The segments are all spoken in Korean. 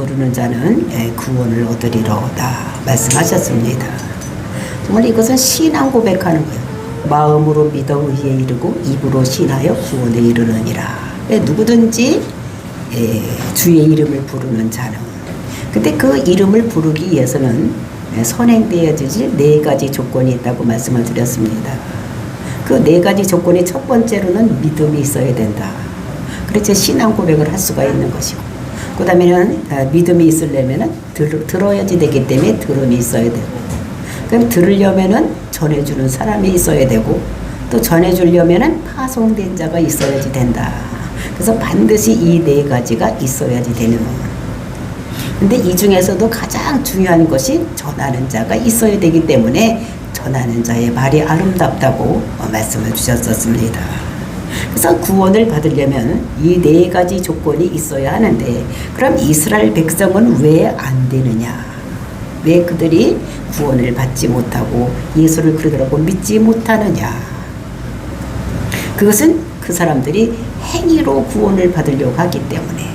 부르는 자는 구원을 얻으리로다 말씀하셨습니다. 정말 이것은 신앙 고백하는 거예요. 마음으로 믿어 의에 이르고 입으로 신하여 구원에 이르느니라. 누구든지 주의 이름을 부르는 자는, 근데 그 이름을 부르기 위해서는 선행되어질 4가지 조건이 있다고 말씀을 드렸습니다. 그 4가지 조건의 첫 번째로는 믿음이 있어야 된다. 그래서 신앙 고백을 할 수가 있는 것이고, 그 다음에는 믿음이 있으려면 들어야지 되기 때문에 들음이 있어야 되고, 그럼 들으려면은 전해주는 사람이 있어야 되고, 또 전해주려면은 파송된 자가 있어야지 된다. 그래서 반드시 이 4가지가 있어야지 되는 거예요. 근데 이 중에서도 가장 중요한 것이 전하는 자가 있어야 되기 때문에 전하는 자의 말이 아름답다고 말씀을 주셨었습니다. 그래서 구원을 받으려면 이 4가지 조건이 있어야 하는데, 그럼 이스라엘 백성은 왜 안 되느냐? 왜 그들이 구원을 받지 못하고 예수를 그러더라고 믿지 못하느냐? 그것은 그 사람들이 행위로 구원을 받으려고 하기 때문에.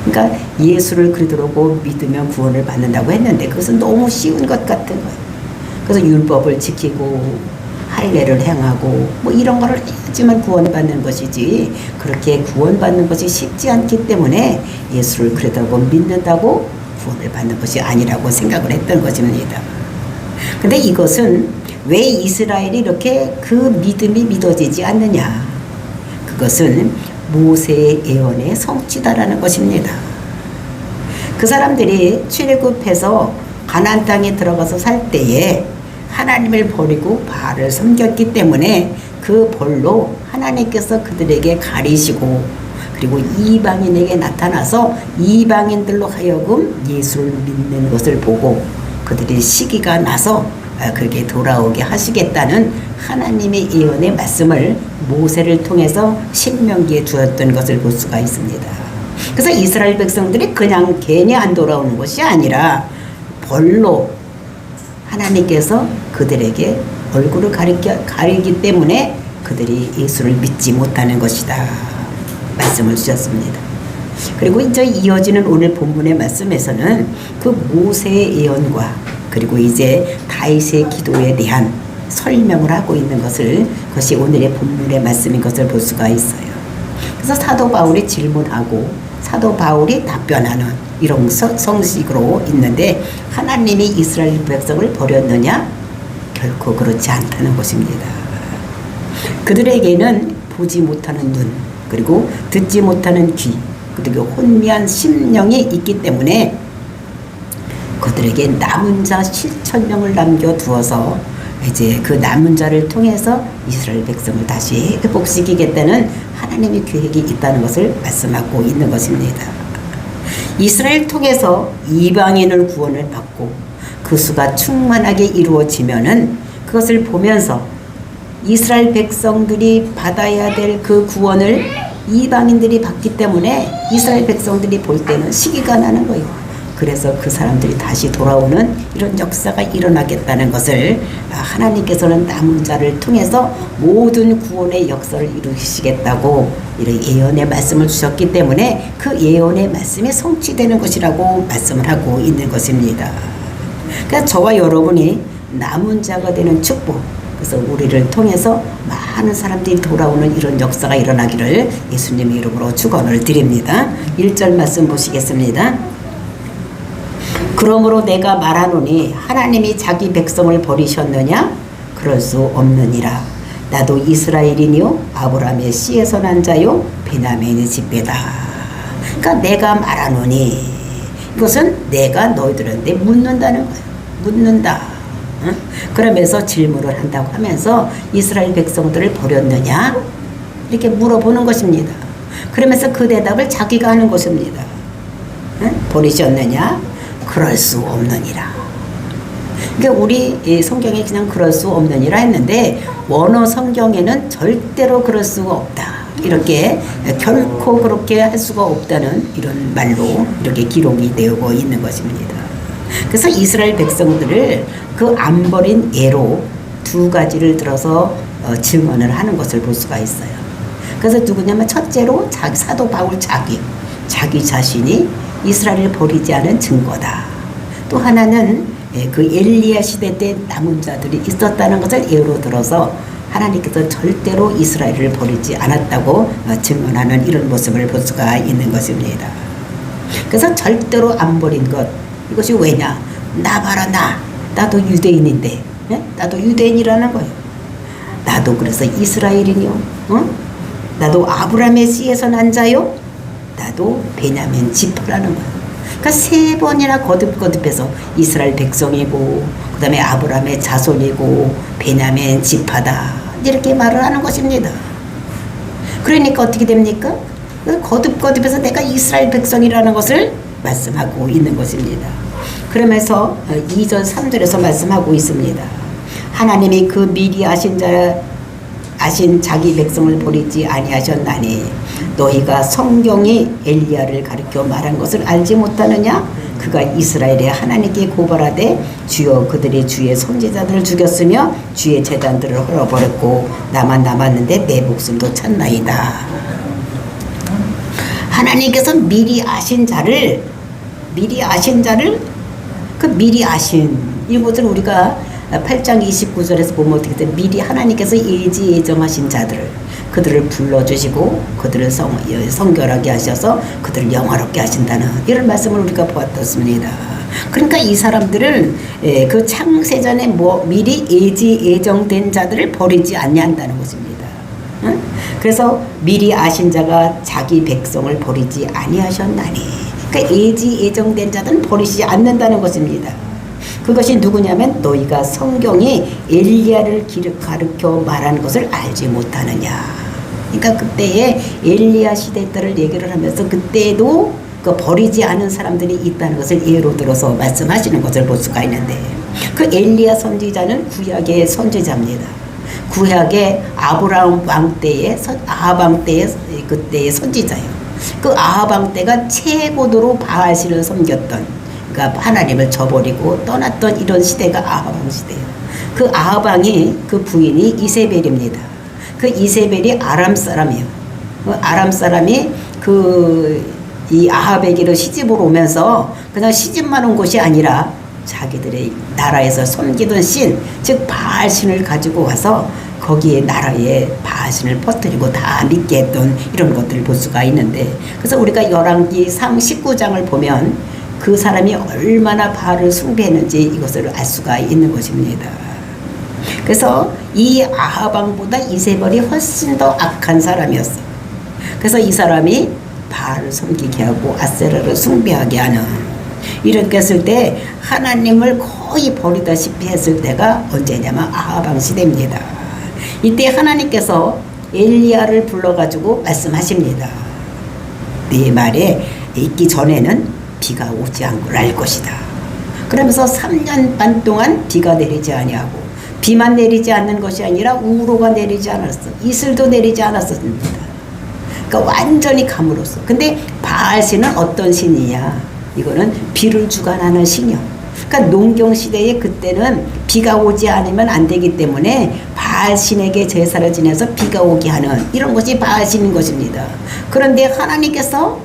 그러니까 예수를 그리스도로 믿으면 구원을 받는다고 했는데 그것은 너무 쉬운 것 같은 거예요. 그래서 율법을 지키고 할례를 행하고 뭐 이런 거를 해야지만 구원받는 것이지, 그렇게 구원받는 것이 쉽지 않기 때문에 예수를 그리스도로 믿는다고 구원을 받는 것이 아니라고 생각을 했던 것입니다. 근데 이것은 왜 이스라엘이 이렇게 그 믿음이 믿어지지 않느냐? 그것은 모세의 예언의 성취다라는 것입니다. 그 사람들이 출애굽해서 가나안 땅에 들어가서 살 때에 하나님을 버리고 바알을 섬겼기 때문에 그 벌로 하나님께서 그들에게 가리시고, 그리고 이방인에게 나타나서 이방인들로 하여금 예수를 믿는 것을 보고 그들이 시기가 나서 그렇게 돌아오게 하시겠다는 하나님의 예언의 말씀을 모세를 통해서 신명기에 주었던 것을 볼 수가 있습니다. 그래서 이스라엘 백성들이 그냥 괜히 안 돌아오는 것이 아니라 벌로 하나님께서 그들에게 얼굴을 가리기 때문에 그들이 예수를 믿지 못하는 것이다 말씀을 주셨습니다. 그리고 이제 이어지는 오늘 본문의 말씀에서는 그 모세의 예언과 그리고 이제 다윗의 기도에 대한 설명을 하고 있는 것을, 그것이 오늘의 본문의 말씀인 것을 볼 수가 있어요. 그래서 사도 바울이 질문하고 사도 바울이 답변하는 이런 성식으로 있는데, 하나님이 이스라엘 백성을 버렸느냐? 결코 그렇지 않다는 것입니다. 그들에게는 보지 못하는 눈, 그리고 듣지 못하는 귀, 그리고 혼미한 심령이 있기 때문에 그들에게 남은 자 7,000명을 남겨두어서 이제 그 남은 자를 통해서 이스라엘 백성을 다시 회복시키겠다는 하나님의 계획이 있다는 것을 말씀하고 있는 것입니다. 이스라엘 통해서 이방인을 구원을 받고 그 수가 충만하게 이루어지면은 그것을 보면서 이스라엘 백성들이 받아야 될 그 구원을 이방인들이 받기 때문에 이스라엘 백성들이 볼 때는 시기가 나는 거예요. 그래서 그 사람들이 다시 돌아오는 이런 역사가 일어나겠다는 것을 하나님께서는 남은 자를 통해서 모든 구원의 역사를 이루시겠다고 이런 예언의 말씀을 주셨기 때문에 그 예언의 말씀이 성취되는 것이라고 말씀을 하고 있는 것입니다. 그러니까 저와 여러분이 남은 자가 되는 축복, 그래서 우리를 통해서 많은 사람들이 돌아오는 이런 역사가 일어나기를 예수님의 이름으로 축원을 드립니다. 1절 말씀 보시겠습니다. 그러므로 내가 말하노니 하나님이 자기 백성을 버리셨느냐? 그럴 수 없느니라. 나도 이스라엘이니요 아브라함의 씨에서 난 자요 베냐민의 집배다. 그러니까 내가 말하노니, 이것은 내가 너희들한테 묻는다는 거예요. 묻는다. 응? 그러면서 질문을 한다고 하면서 이스라엘 백성들을 버렸느냐? 이렇게 물어보는 것입니다. 그러면서 그 대답을 자기가 하는 것입니다. 응? 버리셨느냐? 그럴 수 없느니라. 그러니까 우리 성경에 그냥 그럴 수 없느니라 했는데 원어 성경에는 절대로 그럴 수가 없다. 이렇게 결코 그렇게 할 수가 없다는 이런 말로 이렇게 기록이 되고 있는 것입니다. 그래서 이스라엘 백성들을 그 안 버린 예로 2가지를 들어서 증언을 하는 것을 볼 수가 있어요. 그래서 누구냐면 첫째로 사도 바울 자기 자신이 이스라엘을 버리지 않은 증거다. 또 하나는 그 엘리야 시대 때 남은 자들이 있었다는 것을 예로 들어서 하나님께서 절대로 이스라엘을 버리지 않았다고 증언하는 이런 모습을 볼 수가 있는 것입니다. 그래서 절대로 안 버린 것, 이것이 왜냐? 나 봐라, 나도 유대인인데, 나도 유대인이라는 거예요. 나도 그래서 이스라엘이요, 나도 아브라함의 씨에서 난 자요, 나도 베냐민 지파라는 거예요. 그러니까 3번이나 거듭거듭해서 이스라엘 백성이고, 그 다음에 아브라함의 자손이고, 베냐민 지파다, 이렇게 말을 하는 것입니다. 그러니까 어떻게 됩니까? 거듭거듭해서 내가 이스라엘 백성이라는 것을 말씀하고 있는 것입니다. 그러면서 2절 3절에서 말씀하고 있습니다. 하나님이 그 미리 아신 자기 백성을 버리지 아니하셨나니 너희가 성경이 엘리야를 가리켜 말한 것을 알지 못하느냐? 그가 이스라엘의 하나님께 고발하되 주여 그들이 주의 선지자들을 죽였으며 주의 제단들을 헐어버렸고 나만 남았는데 내 목숨도 찾나이다. 하나님께서 미리 아신 자를 그 미리 아신 이것을 우리가 8장 29절에서 보면 어떻게 돼? 미리 하나님께서 예정하신 자들을 그들을 불러주시고 그들을 성결하게 하셔서 그들을 영화롭게 하신다는 이런 말씀을 우리가 보았습니다. 그러니까 이 사람들은 그 창세전에 미리 예정된 자들을 버리지 아니한다는 것입니다. 그래서 미리 아신 자가 자기 백성을 버리지 아니하셨나니, 그러니까 예정된 자들은 버리지 않는다는 것입니다. 그것이 누구냐면 너희가 성경이 엘리야를 가르쳐 말한 것을 알지 못하느냐. 그러니까 그때에 엘리야 시대 때를 얘기를 하면서 그때도 그 버리지 않은 사람들이 있다는 것을 예로 들어서 말씀하시는 것을 볼 수가 있는데, 그 엘리야 선지자는 구약의 선지자입니다. 구약의 아브라함 왕 때의 아합 때의 그때의 선지자예요. 그 아합 때가 최고도로 바알신을 섬겼던, 그러니까 하나님을 저버리고 떠났던 이런 시대가 아합 시대예요. 그 아합 왕이 그 부인이 이세벨입니다. 그 이세벨이 아람 사람이에요. 그 아람 사람이 이 아합에게로 시집으로 오면서 그냥 시집만 온 곳이 아니라 자기들의 나라에서 섬기던 신, 즉 바알신을 가지고 와서 거기에 나라에 바알신을 퍼뜨리고 다 믿게 했던 이런 것들을 볼 수가 있는데, 그래서 우리가 열왕기상 19장을 보면 그 사람이 얼마나 바알을 숭배했는지 이것을 알 수가 있는 것입니다. 그래서 이 아합 왕보다 이세벨이 훨씬 더 악한 사람이었어. 그래서 이 사람이 바알을 섬기게 하고 아세라를 숭배하게 하는, 이렇게 했을 때 하나님을 거의 버리다시피 했을 때가 언제냐면 아합 왕 시대입니다. 이때 하나님께서 엘리야를 불러가지고 말씀하십니다. 네 말에 있기 전에는 비가 오지 않고 날 것이다. 그러면서 3년 반 동안 비가 내리지 아니하고, 비만 내리지 않는 것이 아니라 우로가 내리지 않았어. 이슬도 내리지 않았습니다. 그러니까 완전히 가물었어. 근데 바알신은 어떤 신이냐? 이거는 비를 주관하는 신이요. 그러니까 농경 시대에 그때는 비가 오지 않으면 안 되기 때문에 바알신에게 제사를 지내서 비가 오게 하는 이런 것이 바알신인 것입니다. 그런데 하나님께서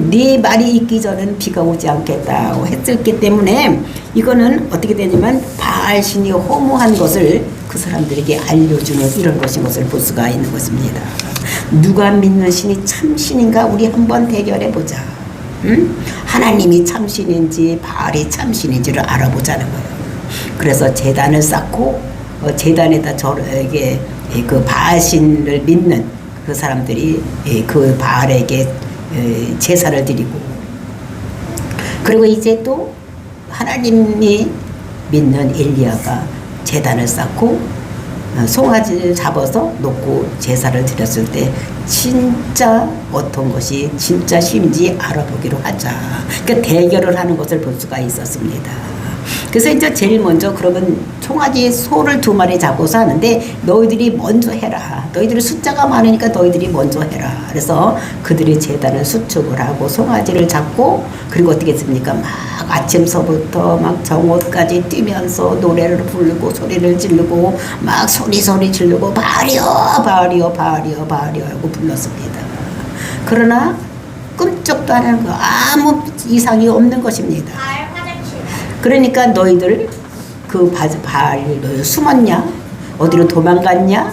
네 말이 있기 전에는 비가 오지 않겠다고 했었기 때문에 이거는 어떻게 되냐면 바알신이 허무한 것을 그 사람들에게 알려주는 이런 것인 것을 볼 수가 있는 것입니다. 누가 믿는 신이 참신인가 우리 한번 대결해 보자. 하나님이 참신인지 바알이 참신인지를 알아보자는 거예요. 그래서 제단을 쌓고 제단에다 저에게 그 바알신을 믿는 그 사람들이 그 바알에게 제사를 드리고, 그리고 이제 또 하나님이 믿는 엘리야가 제단을 쌓고 송아지를 잡아서 놓고 제사를 드렸을 때 진짜 어떤 것이 진짜 신인지 알아보기로 하자. 그러니까 대결을 하는 것을 볼 수가 있었습니다. 그래서 이제 제일 먼저 그러면 송아지 소를 2마리 잡고서 하는데 너희들이 먼저 해라. 너희들이 숫자가 많으니까 너희들이 먼저 해라. 그래서 그들이 제단을 수축을 하고 송아지를 잡고, 그리고 어떻게 했습니까? 막 아침서부터 막 정오까지 뛰면서 노래를 부르고 소리를 지르고 막 소리 지르고 바알이여 바알이여 바알이여 바알이여 하고 불렀습니다. 그러나 꿈쩍도 안 하는 거 아무 이상이 없는 것입니다. 그러니까 너희들 그 바알 너희 숨었냐? 어디로 도망갔냐?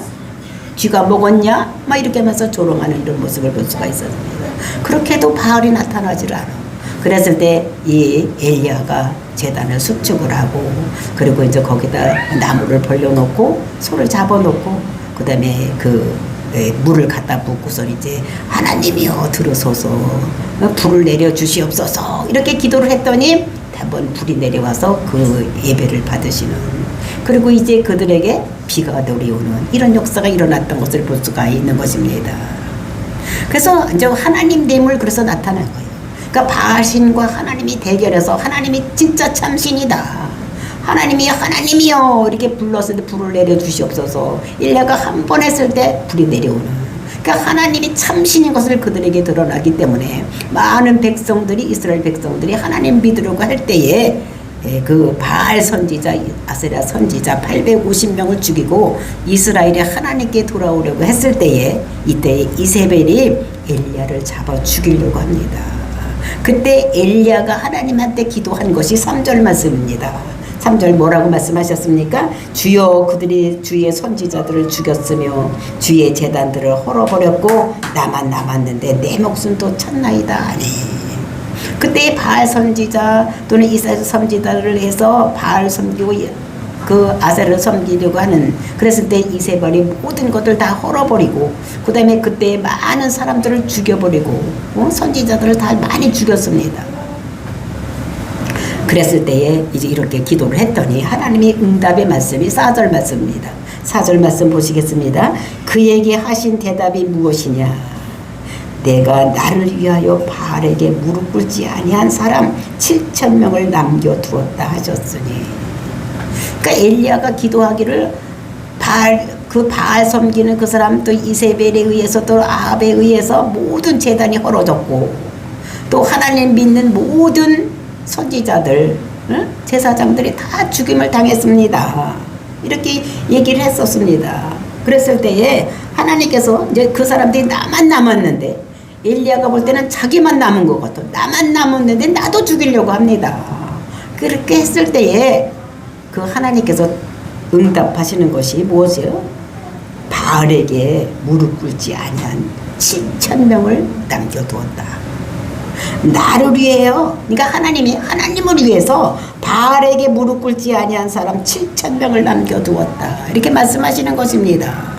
쥐가 먹었냐? 막 이렇게 하면서 조롱하는 이런 모습을 볼 수가 있었습니다. 그렇게도 바알이 나타나질 않아. 그랬을 때 이 엘리야가 제단을 수축을 하고 그리고 이제 거기다 나무를 벌려놓고 소를 잡아놓고 그 다음에 물을 갖다 붓고서 이제 하나님이여 들으소서 불을 내려 주시옵소서 이렇게 기도를 했더니 한번 불이 내려와서 그 예배를 받으시는 그리고 이제 그들에게 비가 내려오는 이런 역사가 일어났던 것을 볼 수가 있는 것입니다. 그래서 이제 하나님됨을 그래서 나타난 거예요. 그러니까 바알신과 하나님이 대결해서 하나님이 진짜 참신이다. 하나님이 하나님이여 이렇게 불렀을 때 불을 내려 주시옵소서. 엘리야가 한 번 했을 때 불이 내려오는. 그러니까 하나님이 참신인 것을 그들에게 드러나기 때문에 많은 백성들이 이스라엘 백성들이 하나님 믿으려고 할 때에 그 바알 선지자 아세라 선지자 850명을 죽이고 이스라엘이 하나님께 돌아오려고 했을 때에 이때 이세벨이 엘리야를 잡아 죽이려고 합니다. 그때 엘리야가 하나님한테 기도한 것이 3절 말씀입니다. 3절 뭐라고 말씀하셨습니까? 주여 그들이 주의 선지자들을 죽였으며 주의 제단들을 헐어버렸고 나만 남았는데 내 목숨도 쳤나이다 하니 그때 바알 선지자 또는 이스라엘 선지자를 해서 바알 섬기고 그 아세를 섬기려고 하는 그랬을 때 이세벨이 모든 것들 다 헐어버리고 그 다음에 그때 많은 사람들을 죽여버리고 선지자들을 다 많이 죽였습니다. 그랬을 때에 이제 이렇게 기도를 했더니 하나님이 응답의 말씀이 4절 말씀입니다. 4절 말씀 보시겠습니다. 그에게 하신 대답이 무엇이냐? 내가 나를 위하여 바알에게 무릎 꿇지 아니한 사람 7,000명을 남겨두었다 하셨으니 그러니까 엘리야가 기도하기를 바알 섬기는 그 사람 또 이세벨에 의해서 또 아합에 의해서 모든 제단이 헐어졌고 또 하나님 믿는 모든 선지자들 제사장들이 다 죽임을 당했습니다. 이렇게 얘기를 했었습니다. 그랬을 때에 하나님께서 이제 그 사람들이 나만 남았는데 엘리야가 볼 때는 자기만 남은 것 같아. 나만 남았는데 나도 죽이려고 합니다. 그렇게 했을 때에 그 하나님께서 응답하시는 것이 무엇이에요? 바알에게 무릎 꿇지 아니한 7,000명을 남겨두었다. 나를 위해요. 그러니까 하나님이 하나님을 위해서 바알에게 무릎 꿇지 아니한 사람 7,000명을 남겨두었다. 이렇게 말씀하시는 것입니다.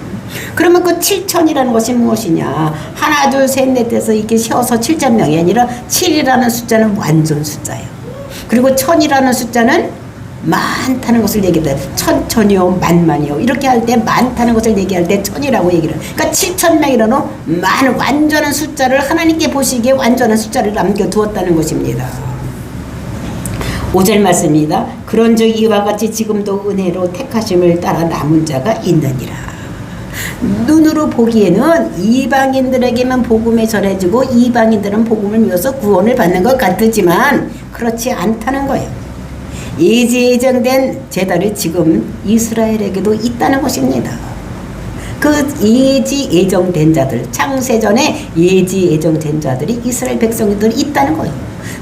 그러면 그 7,000이라는 것이 무엇이냐? 하나 둘 셋 넷 해서 이렇게 세워서 7,000명이 아니라 7이라는 숫자는 완전 숫자예요. 그리고 1,000이라는 숫자는 많다는 것을 얘기해요. 천천이요 만만이요 이렇게 할 때 많다는 것을 얘기할 때 1,000이라고 얘기를 해요. 그러니까 7,000명이라는 많은 완전한 숫자를 하나님께 보시기에 완전한 숫자를 남겨두었다는 것입니다. 5절 말씀입니다. 그런즉 이와 같이 지금도 은혜로 택하심을 따라 남은 자가 있느니라. 눈으로 보기에는 이방인들에게만 복음이 전해지고 이방인들은 복음을 믿어서 구원을 받는 것 같지만 그렇지 않다는 거예요. 예지예정된 제단이 지금 이스라엘에게도 있다는 것입니다. 그 예지예정된 자들, 창세전에 예지예정된 자들이 이스라엘 백성들이 있다는 거예요.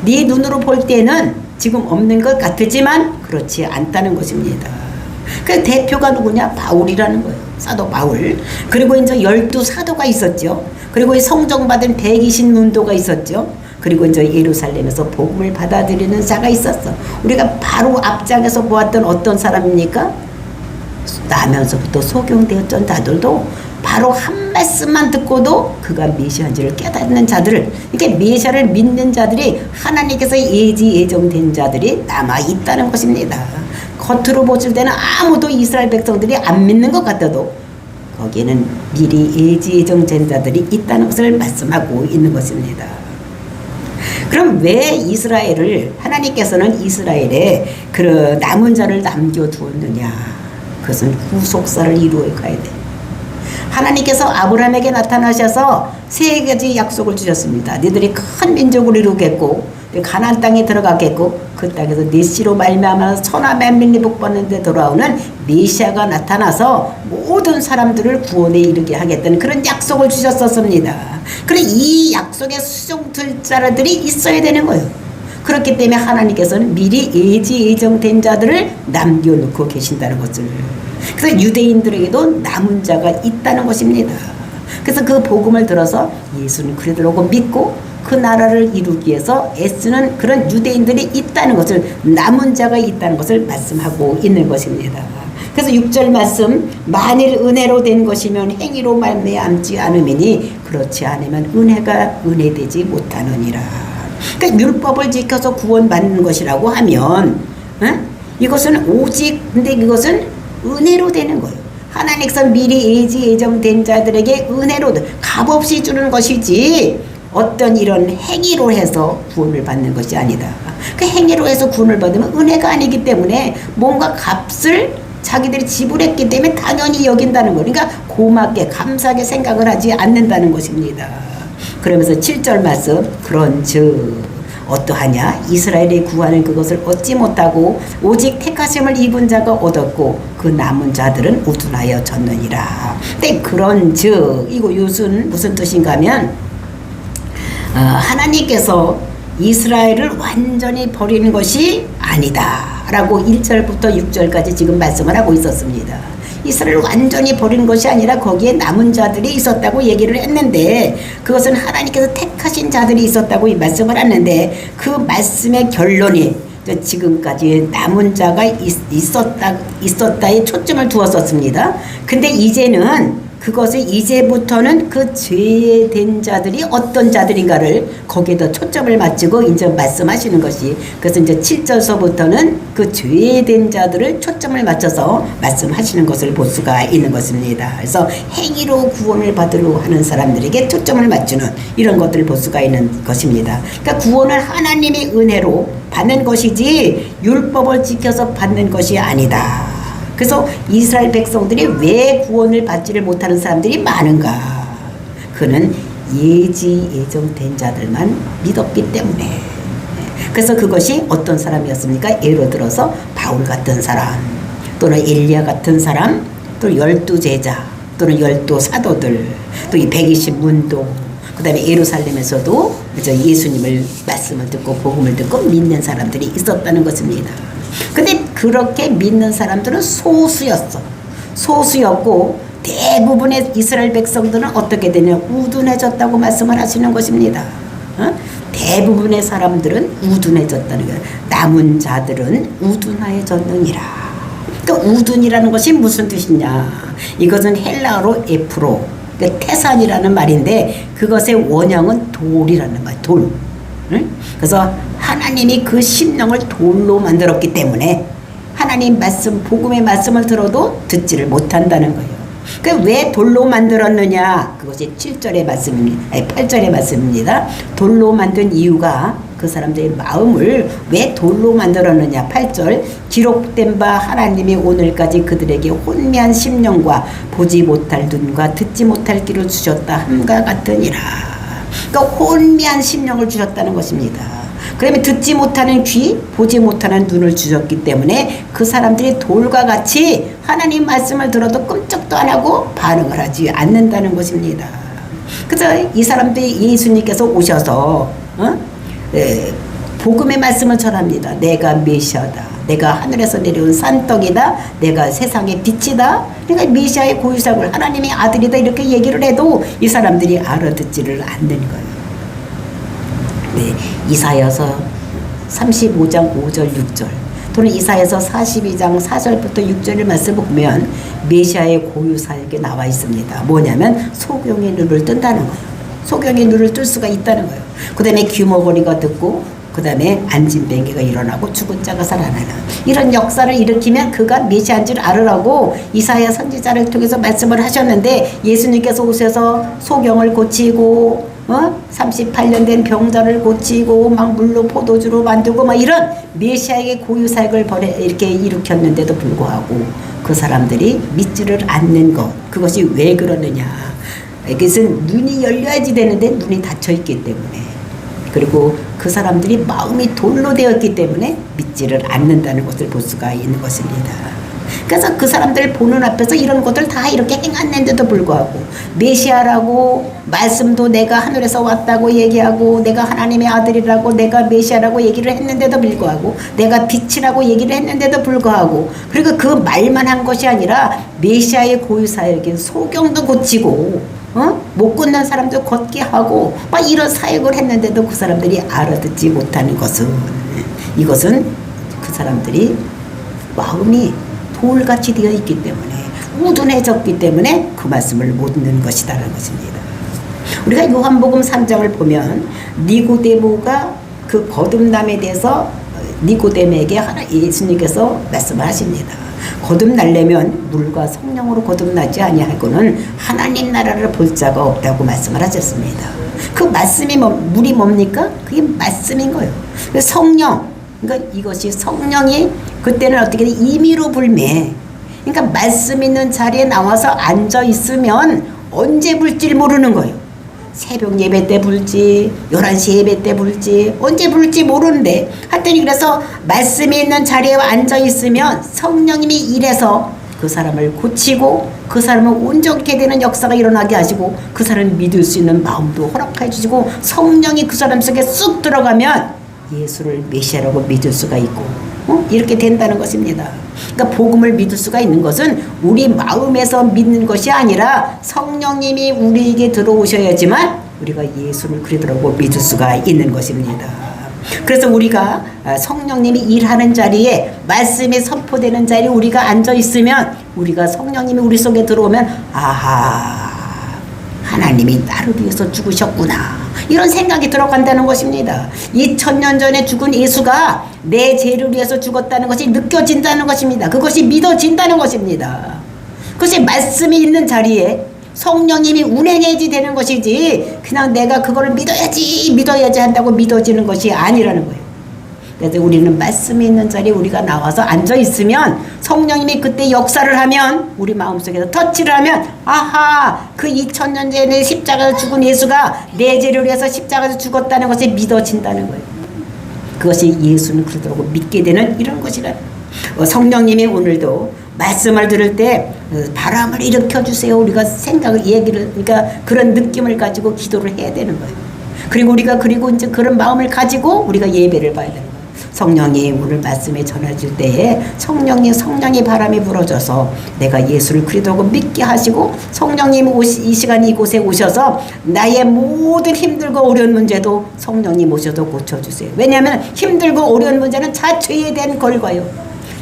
네 눈으로 볼 때는 지금 없는 것 같지만 그렇지 않다는 것입니다. 그 대표가 누구냐? 바울이라는 거예요. 사도 바울. 그리고 이제 12사도가 있었죠. 그리고 이 성정받은 120문도가 있었죠. 그리고 이제 예루살렘에서 복음을 받아들이는 자가 있었어. 우리가 바로 앞장에서 보았던 어떤 사람입니까? 나면서부터 소경되었던 자들도 바로 한 말씀만 듣고도 그가 메시아인지를 깨닫는 자들을, 이렇게 메시아를 믿는 자들이 하나님께서 예지예정된 자들이 남아 있다는 것입니다. 겉으로 보실 때는 아무도 이스라엘 백성들이 안 믿는 것 같아도 거기에는 미리 예지예정된 자들이 있다는 것을 말씀하고 있는 것입니다. 그럼 왜 이스라엘을, 하나님께서는 이스라엘에 그 남은 자를 남겨두었느냐? 그것은 구속사를 이루어 가야 돼. 하나님께서 아브라함에게 나타나셔서 3가지 약속을 주셨습니다. 너희들이 큰 민족을 이루겠고 가나안 땅에 들어가겠고 그 땅에서 메시로 말미암아 천하 만민이 복 받는 데 돌아오는 메시아가 나타나서 모든 사람들을 구원에 이르게 하겠다는 그런 약속을 주셨었습니다. 그래 이 약속의 수종될 자들이 있어야 되는 거예요. 그렇기 때문에 하나님께서는 미리 예정된 자들을 남겨놓고 계신다는 것을. 그래서 유대인들에게도 남은 자가 있다는 것입니다. 그래서 그 복음을 들어서 예수는 그리스도라고 믿고 그 나라를 이루기 위해서 애쓰는 그런 유대인들이 있다는 것을, 남은 자가 있다는 것을 말씀하고 있는 것입니다. 그래서 6절 말씀, 만일 은혜로 된 것이면 행위로 말미암지 않음이니 그렇지 않으면 은혜가 은혜되지 못하느니라. 그러니까 율법을 지켜서 구원받는 것이라고 하면 이것은 오직, 근데 이것은 은혜로 되는 거예요. 하나님께서 미리 예정된 자들에게 은혜로 값없이 주는 것이지 어떤 이런 행위로 해서 구원을 받는 것이 아니다. 그 행위로 해서 구원을 받으면 은혜가 아니기 때문에 뭔가 값을 자기들이 지불했기 때문에 당연히 여긴다는 거. 그러니까 고맙게 감사하게 생각을 하지 않는다는 것입니다. 그러면서 7절 말씀, 그런즉 어떠하냐? 이스라엘의 구하는 그것을 얻지 못하고 오직 택하심을 입은 자가 얻었고 그 남은 자들은 우둔하여 졌느니라. 근데 그런즉 이거 무슨 뜻인가 하면 하나님께서 이스라엘을 완전히 버리는 것이 아니다 라고 1절부터 6절까지 지금 말씀을 하고 있었습니다. 이스라엘을 완전히 버리는 것이 아니라 거기에 남은 자들이 있었다고 얘기를 했는데 그것은 하나님께서 택하신 자들이 있었다고 말씀을 하는데 그 말씀의 결론이 지금까지 남은 자가 있었다에 초점을 두었었습니다. 근데 이제는 그것을 이제부터는 그 죄된 자들이 어떤 자들인가를 거기에다 초점을 맞추고 이제 말씀하시는 것이, 그래서 이제 7절서부터는 그 죄된 자들을 초점을 맞춰서 말씀하시는 것을 볼 수가 있는 것입니다. 그래서 행위로 구원을 받으려 하는 사람들에게 초점을 맞추는 이런 것들을 볼 수가 있는 것입니다. 그러니까 구원을 하나님의 은혜로 받는 것이지 율법을 지켜서 받는 것이 아니다. 그래서 이스라엘 백성들이 왜 구원을 받지를 못하는 사람들이 많은가? 그는 예정된 자들만 믿었기 때문에. 그래서 그것이 어떤 사람이었습니까? 예를 들어서 바울 같은 사람, 또는 엘리야 같은 사람, 또 12제자, 또는 12사도들, 또 이 120문도, 그 다음에 예루살렘에서도 예수님을 말씀을 듣고 복음을 듣고 믿는 사람들이 있었다는 것입니다. 근데 그렇게 믿는 사람들은 소수였고 대부분의 이스라엘 백성들은 어떻게 되냐? 우둔해졌다고 말씀을 하시는 것입니다. 대부분의 사람들은 우둔해졌다는 거예요. 남은 자들은 우둔하여졌느니라. 그러니까 우둔이라는 것이 무슨 뜻이냐? 이것은 헬라어로 에프로, 그러니까 태산이라는 말인데 그것의 원형은 돌이라는 말, 돌. 그래서 하나님이 그 심령을 돌로 만들었기 때문에 하나님 말씀, 복음의 말씀을 들어도 듣지를 못한다는 거예요. 그 왜 돌로 만들었느냐? 그것이 7절의 말씀입니다. 아니 8절의 말씀입니다. 돌로 만든 이유가 그 사람들의 마음을 왜 돌로 만들었느냐? 8절, 기록된 바 하나님이 오늘까지 그들에게 혼미한 심령과 보지 못할 눈과 듣지 못할 귀를 주셨다 함과 같으니라. 그러니까 혼미한 심령을 주셨다는 것입니다. 그러면 듣지 못하는 귀, 보지 못하는 눈을 주셨기 때문에 그 사람들이 돌과 같이 하나님 말씀을 들어도 끔찍도 안 하고 반응을 하지 않는다는 것입니다. 그래서 이 사람들이 예수님께서 오셔서 복음의 말씀을 전합니다. 내가 메시아다. 내가 하늘에서 내려온 산떡이다. 내가 세상의 빛이다. 그러니까 메시아의 고유사을 하나님의 아들이다 이렇게 얘기를 해도 이 사람들이 알아듣지를 않는 거예요. 네, 이사야서 35장 5절 6절 또는 이사야서 42장 4절부터 6절을 말씀을 보면 메시아의 고유사역에 나와 있습니다. 뭐냐면 소경의 눈을 뜬다는 거예요. 소경의 눈을 뜰 수가 있다는 거예요. 그 다음에 귀머거리가 듣고 그 다음에 안진뱅이가 일어나고 죽은 자가 살아나는 이런 역사를 일으키면 그가 메시아인 줄 알으라고 이사야 선지자를 통해서 말씀을 하셨는데 예수님께서 오셔서 소경을 고치고 38년 된 병자를 고치고 막 물로 포도주로 만들고 막 이런 메시아의 고유 사역을 이렇게 일으켰는데도 불구하고 그 사람들이 믿지를 않는 것, 그것이 왜 그러느냐? 이것은 눈이 열려야지 되는데 눈이 닫혀 있기 때문에, 그리고 그 사람들이 마음이 돌로 되었기 때문에 믿지를 않는다는 것을 볼 수가 있는 것입니다. 그래서 그 사람들 보는 앞에서 이런 것들 다 이렇게 행했는데도 불구하고 메시아라고 말씀도 내가 하늘에서 왔다고 얘기하고 내가 하나님의 아들이라고 내가 메시아라고 얘기를 했는데도 불구하고 내가 빛이라고 얘기를 했는데도 불구하고 그리고 그 말만 한 것이 아니라 메시아의 고유 사역인 소경도 고치고 못 걷는 사람도 걷게 하고 막 이런 사역을 했는데도 그 사람들이 알아듣지 못하는 것은 이것은 그 사람들이 마음이 돌같이 되어 있기 때문에 우둔해졌기 때문에 그 말씀을 못 듣는 것이다라는 것입니다. 우리가 요한복음 3장을 보면 니고데모가 그 거듭남에 대해서 니고데모에게 예수님께서 말씀을 하십니다. 거듭나려면 물과 성령으로 거듭나지 아니하고는 하나님 나라를 볼 자가 없다고 말씀을 하셨습니다. 그 말씀이 물이 뭡니까? 그게 말씀인 거예요. 성령, 그러니까 이것이 성령이 그때는 어떻게 임의로 불매. 그러니까 말씀 있는 자리에 나와서 앉아 있으면 언제 불지 모르는 거예요. 새벽 예배 때 불지 11시 예배 때 불지 언제 불지 모르는데 하여튼 그래서 말씀이 있는 자리에 앉아 있으면 성령님이 일해서 그 사람을 고치고 그 사람을 온전케 되는 역사가 일어나게 하시고 그 사람을 믿을 수 있는 마음도 허락해 주시고 성령이 그 사람 속에 쑥 들어가면 예수를 메시아라고 믿을 수가 있고 이렇게 된다는 것입니다. 그러니까 복음을 믿을 수가 있는 것은 우리 마음에서 믿는 것이 아니라 성령님이 우리에게 들어오셔야지만 우리가 예수를 그리스도라고 믿을 수가 있는 것입니다. 그래서 우리가 성령님이 일하는 자리에 말씀이 선포되는 자리에 우리가 앉아 있으면 우리가 성령님이 우리 속에 들어오면 아하 하나님이 나를 위해서 죽으셨구나 이런 생각이 들어간다는 것입니다. 2000년 전에 죽은 예수가 내 죄를 위해서 죽었다는 것이 느껴진다는 것입니다. 그것이 믿어진다는 것입니다. 그것이 말씀이 있는 자리에 성령님이 운행해지 되는 것이지 그냥 내가 그거를 믿어야지 한다고 믿어지는 것이 아니라는 거예요. 그래서 우리는 말씀이 있는 자리에 우리가 나와서 앉아있으면 성령님이 그때 역사를 하면 우리 마음속에서 터치를 하면 아하 그 2000년 전에 십자가에서 죽은 예수가 내 죄를 위해서 십자가에서 죽었다는 것이 믿어진다는 거예요. 그것이 예수는 그러더라고 믿게 되는 이런 것이라. 성령님이 오늘도 말씀을 들을 때 바람을 일으켜 주세요. 우리가 생각을 얘기를 그러니까 그런 느낌을 가지고 기도를 해야 되는 거예요. 그리고 우리가 이제 그런 마음을 가지고 우리가 예배를 봐야 되는 거예요. 성령이 오늘 말씀에 전해질 때에 성령이 바람이 불어줘서 내가 예수를 그리스도고 믿게 하시고 성령님 이 시간 이곳에 오셔서 나의 모든 힘들고 어려운 문제도 성령님 오셔서 고쳐주세요. 왜냐하면 힘들고 어려운 문제는 자죄에 대한 걸과요.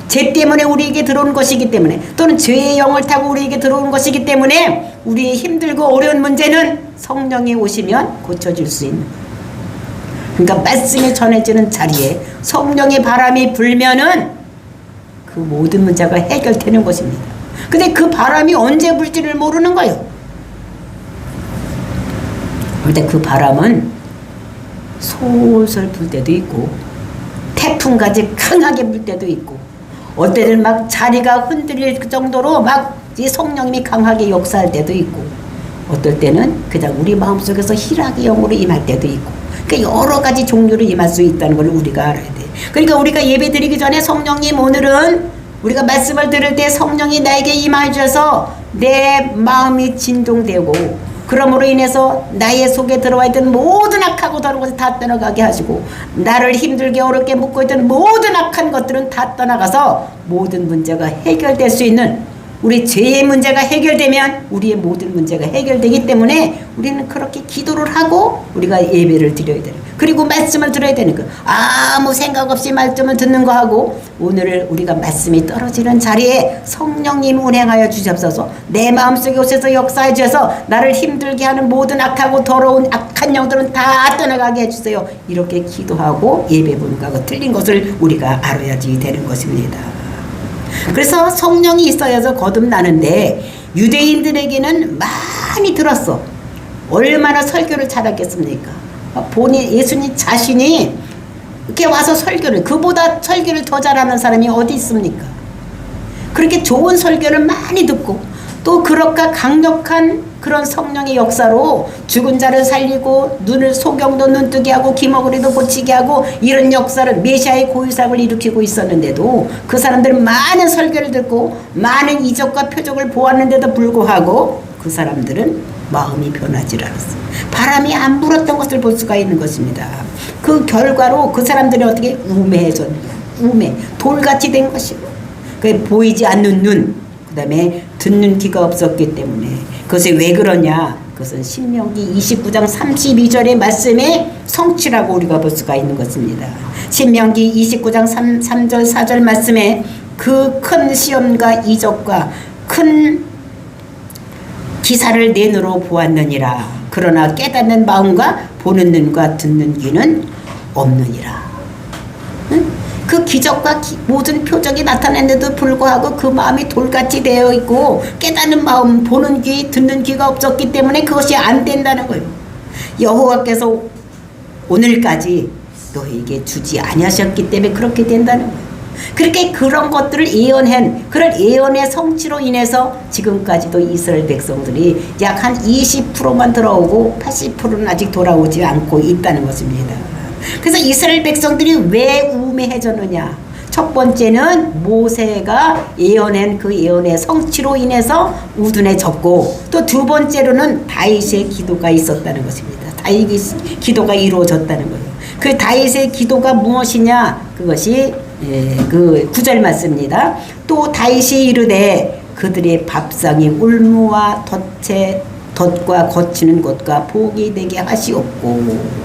죄 때문에 우리에게 들어온 것이기 때문에 또는 죄의 영을 타고 우리에게 들어온 것이기 때문에 우리의 힘들고 어려운 문제는 성령이 오시면 고쳐질 수 있는 거예요. 그러니까 말씀이 전해지는 자리에 성령의 바람이 불면은 그 모든 문제가 해결되는 것입니다. 근데 그 바람이 언제 불지를 모르는 거예요. 근데 그 바람은 솔솔 불 때도 있고 태풍까지 강하게 불 때도 있고 어때는 막 자리가 흔들릴 정도로 막 이 성령님이 강하게 역사할 때도 있고 어떨 때는 그냥 우리 마음속에서 희락의 영으로 임할 때도 있고 그러니까 여러 가지 종류로 임할 수 있다는 걸 우리가 알아야 돼. 그러니까 우리가 예배 드리기 전에 성령님 오늘은 우리가 말씀을 들을 때 성령이 나에게 임하여 주셔서 내 마음이 진동되고 그러므로 인해서 나의 속에 들어와 있던 모든 악하고 더러운 것을 다 떠나가게 하시고 나를 힘들게 어렵게 묶고 있던 모든 악한 것들은 다 떠나가서 모든 문제가 해결될 수 있는 우리 죄의 문제가 해결되면 우리의 모든 문제가 해결되기 때문에 우리는 그렇게 기도를 하고 우리가 예배를 드려야 되는 거예요. 그리고 말씀을 들어야 되는 거예요. 아무 생각 없이 말씀을 듣는 거 하고 오늘 우리가 말씀이 떨어지는 자리에 성령님 운행하여 주시옵소서. 내 마음속에 오셔서 역사해 주셔서 나를 힘들게 하는 모든 악하고 더러운 악한 영들은 다 떠나가게 해주세요. 이렇게 기도하고 예배 분과가 틀린 것을 우리가 알아야지 되는 것입니다. 그래서 성령이 있어야서 거듭나는데 유대인들에게는 많이 들었어. 얼마나 설교를 잘했겠습니까? 본인 예수님 자신이 이렇게 와서 설교를 그보다 설교를 더 잘하는 사람이 어디 있습니까? 그렇게 좋은 설교를 많이 듣고 또 그렇게 강력한 그런 성령의 역사로 죽은 자를 살리고 눈을 소경도 눈뜨게 하고 귀머거리도 고치게 하고 이런 역사를 메시아의 고유사역을 일으키고 있었는데도 그 사람들은 많은 설교를 듣고 많은 이적과 표적을 보았는데도 불구하고 그 사람들은 마음이 변하지 않았어요. 바람이 안 불었던 것을 볼 수가 있는 것입니다. 그 결과로 그 사람들이 어떻게 우매 돌같이 된 것이고 그 보이지 않는 눈 그 다음에 듣는 귀가 없었기 때문에 그것이 왜 그러냐 그것은 신명기 29장 32절의 말씀의 성취라고 우리가 볼 수가 있는 것입니다. 신명기 29장 3절 4절 말씀에 그 큰 시험과 이적과 큰 기사를 내 눈으로 보았느니라. 그러나 깨닫는 마음과 보는 눈과 듣는 귀는 없느니라. 응? 그 기적과 모든 표적이 나타났는데도 불구하고 그 마음이 돌같이 되어 있고 깨닫는 마음, 보는 귀, 듣는 귀가 없었기 때문에 그것이 안 된다는 거예요. 여호와께서 오늘까지 너에게 주지 아니하셨기 때문에 그렇게 된다는 거예요. 그렇게 그런 것들을 예언한 그런 예언의 성취로 인해서 지금까지도 이스라엘 백성들이 약 한 20%만 돌아오고 80%는 아직 돌아오지 않고 있다는 것입니다. 그래서 이스라엘 백성들이 왜 우매해졌느냐? 첫 번째는 모세가 예언한 그 예언의 성취로 인해서 우둔해졌고 또 두 번째로는 다윗의 기도가 있었다는 것입니다. 다윗의 기도가 이루어졌다는 거예요. 그 다윗의 기도가 무엇이냐? 그것이 그 9절 말씀입니다. 또 다윗이 이르되 그들의 밥상이 울무와 덫과 거치는 것과 복이 되게 하시옵고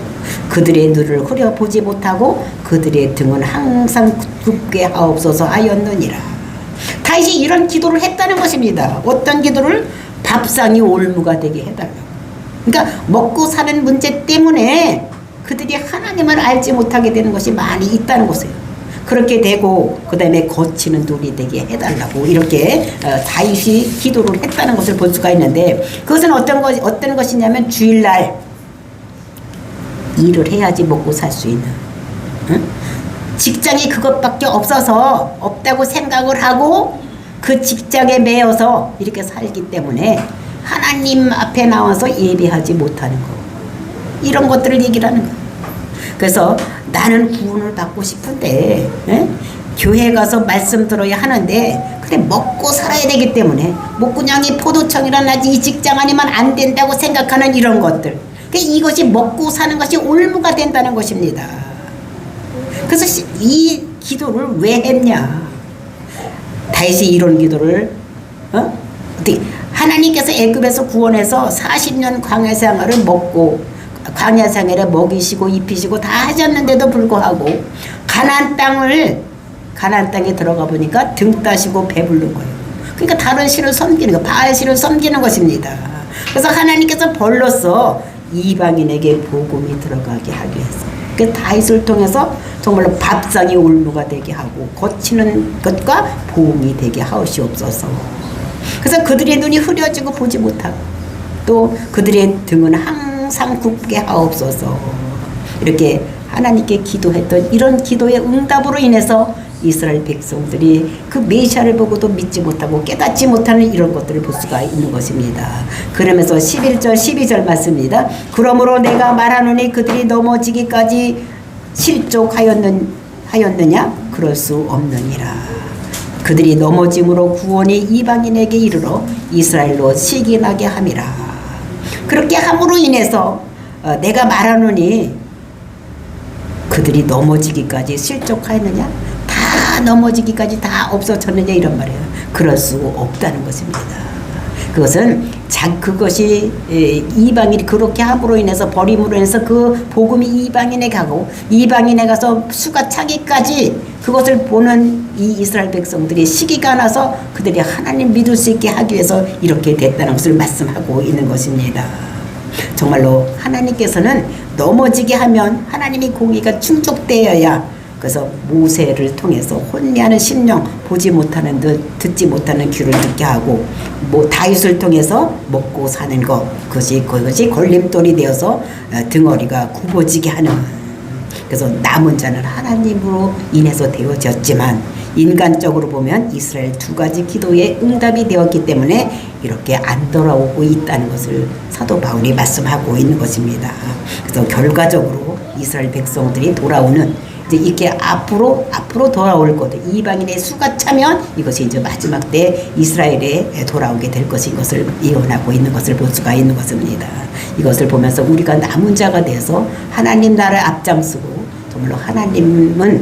그들의 눈을 흐려보지 못하고 그들의 등은 항상 굽게 하옵소서 하였느니라. 다윗이 이런 기도를 했다는 것입니다. 어떤 기도를? 밥상이 올무가 되게 해달라고. 그러니까 먹고 사는 문제 때문에 그들이 하나님을 알지 못하게 되는 것이 많이 있다는 것이에요. 그렇게 되고 그 다음에 거치는 돌이 되게 해달라고 이렇게 다윗이 기도를 했다는 것을 볼 수가 있는데 그것은 어떤 것이냐면 주일날 일을 해야지 먹고 살 수 있는 응? 직장이 그것밖에 없다고 생각을 하고 그 직장에 매여서 이렇게 살기 때문에 하나님 앞에 나와서 예배하지 못하는 거 이런 것들을 얘기를 하는 거예요. 그래서 나는 구원을 받고 싶은데 교회 가서 말씀 들어야 하는데 근데 먹고 살아야 되기 때문에 목구냥이 포도청이라든지 이 직장 아니면 안 된다고 생각하는 이런 것들 이것이 먹고 사는 것이 올무가 된다는 것입니다. 그래서 이 기도를 왜 했냐? 다윗이 이런 기도를 어떻게 하나님께서 애굽에서 구원해서 40년 광야 생활을 먹고 광야 생활에 먹이시고 입히시고 다 하셨는데도 불구하고 가나안 땅에 들어가 보니까 등 따시고 배부른 거예요. 그러니까 다른 신을 섬기는 거, 바알 신을 섬기는 것입니다. 그래서 하나님께서 벌로써 이방인에게 복음이 들어가게 하기 위해서 그 다윗을 통해서 정말로 밥상이 올무가 되게 하고 거치는 것과 보응이 되게 하옵소서. 그래서 그들의 눈이 흐려지고 보지 못하고 또 그들의 등은 항상 굽게 하옵소서. 이렇게 하나님께 기도했던 이런 기도의 응답으로 인해서 이스라엘 백성들이 그 메시아를 보고도 믿지 못하고 깨닫지 못하는 이런 것들을 볼 수가 있는 것입니다. 그러면서 11절 12절 말씀입니다. 그러므로 내가 말하노니 그들이 넘어지기까지 실족하였느냐? 그럴 수 없느니라. 그들이 넘어짐으로 구원이 이방인에게 이르러 이스라엘로 시기나게 함이라. 그렇게 함으로 인해서 내가 말하노니 그들이 넘어지기까지 실족하였느냐? 다 넘어지기까지 다 없어졌느냐 이런 말이에요. 그럴 수 없다는 것입니다. 그것이 이방인이 그렇게 함으로 인해서 버림으로 인해서 그 복음이 이방인에 가고 이방인에 가서 수가 차기까지 그것을 보는 이 이스라엘 백성들이 시기가 나서 그들이 하나님 믿을 수 있게 하기 위해서 이렇게 됐다는 것을 말씀하고 있는 것입니다. 정말로 하나님께서는 넘어지게 하면 하나님의 공의가 충족되어야 그래서 모세를 통해서 혼미하는 심령 보지 못하는 듯 듣지 못하는 귀를 듣게 하고 다윗을 통해서 먹고 사는 것 그것이 걸림돌이 되어서 등어리가 굽어지게 하는 그래서 남은 자는 하나님으로 인해서 되어졌지만 인간적으로 보면 이스라엘 두 가지 기도의 응답이 되었기 때문에 이렇게 안 돌아오고 있다는 것을 사도 바울이 말씀하고 있는 것입니다. 그래서 결과적으로 이스라엘 백성들이 돌아오는 이제 이렇게 앞으로 돌아올 것, 이방인의 수가 차면 이것이 이제 마지막 때 이스라엘에 돌아오게 될 것인 것을 예언하고 있는 것을 볼 수가 있는 것입니다. 이것을 보면서 우리가 남은 자가 돼서 하나님 나라를 앞장서고 정말로 하나님은